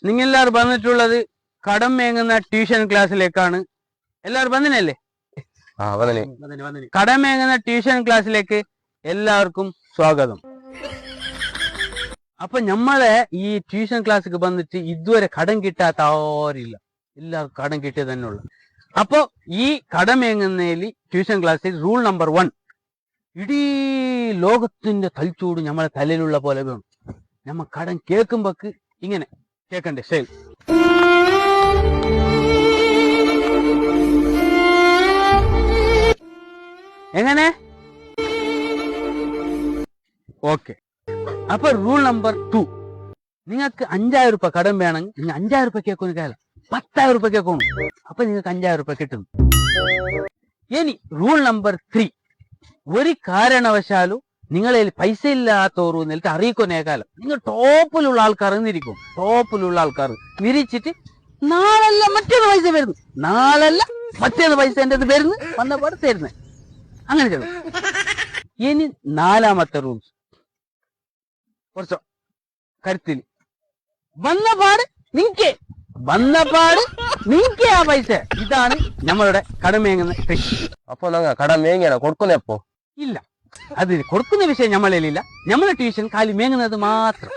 നിങ്ങളെല്ലാവരും വന്നിട്ടുള്ളത് കടം മേങ്ങുന്ന ട്യൂഷൻ ക്ലാസ്സിലേക്കാണ്. എല്ലാവരും വന്നിനല്ലേ? കടം മേങ്ങുന്ന ട്യൂഷൻ ക്ലാസ്സിലേക്ക് എല്ലാവർക്കും സ്വാഗതം. അപ്പൊ നമ്മളെ ഈ ട്യൂഷൻ ക്ലാസ്സിക്ക് വന്നിട്ട് ഇതുവരെ കടം കിട്ടാത്ത ആരില്ല. എല്ലാവർക്കും കടം കിട്ടിയത് തന്നെ ഉള്ളു. അപ്പൊ ഈ കടം മേങ്ങുന്നതിൽ ട്യൂഷൻ ക്ലാസ്സിൽ റൂൾ നമ്പർ 1, ഇടീ ലോകത്തിന്റെ തലച്ചൂട് നമ്മളെ തലയിലുള്ള പോലെ വേണം. നമ്മ കടം കേൾക്കുമ്പോക്ക് ഇങ്ങനെ കേക്കണ്ടേ സ്റ്റൈൽ. എങ്ങനെ? ഓക്കെ. അപ്പൊ റൂൾ നമ്പർ 2, നിങ്ങൾക്ക് 5000 രൂപ കടം വേണമെങ്കിൽ നിങ്ങൾ 5000 രൂപ കേൾക്കുന്ന കാലം 10,000 രൂപ കേൾക്കണം. അപ്പൊ നിങ്ങൾക്ക് 5000 രൂപ കിട്ടുന്നു. ഇനി റൂൾ നമ്പർ 3, ഒരു കാരണവശാലും നിങ്ങളെ പൈസ ഇല്ലാത്തവർ എന്നിട്ട് അറിയിക്കൊന്നേ കാലം നിങ്ങൾ ടോപ്പിലുള്ള ആൾക്കാർ എന്നിരിക്കും. ടോപ്പിലുള്ള ആൾക്കാർ നിരീച്ചിട്ട് നാളല്ല മറ്റേന്ന് പൈസ വരുന്നു, നാളല്ല മറ്റേന്ന് പൈസ എൻ്റെ വരുന്നു, വന്നപാട് തരുന്നത്, അങ്ങനെ ചെയ്തു. ഇനി 4ാമത്തെ റൂൾസ് കുറച്ചോ കരുത്തിൽ വന്നപാട് ആ പൈസ. ഇതാണ് നമ്മളുടെ കടം മേങ്ങുന്ന കൃഷി. അപ്പൊ കടം മേങ്ങിയാണോ കൊടുക്കുന്നേ? അപ്പോ ഇല്ല, അത് കൊടുക്കുന്ന വിഷയം നമ്മളിലില്ല. നമ്മളെ ട്യൂഷൻ കാലി മേങ്ങുന്നത് മാത്രം.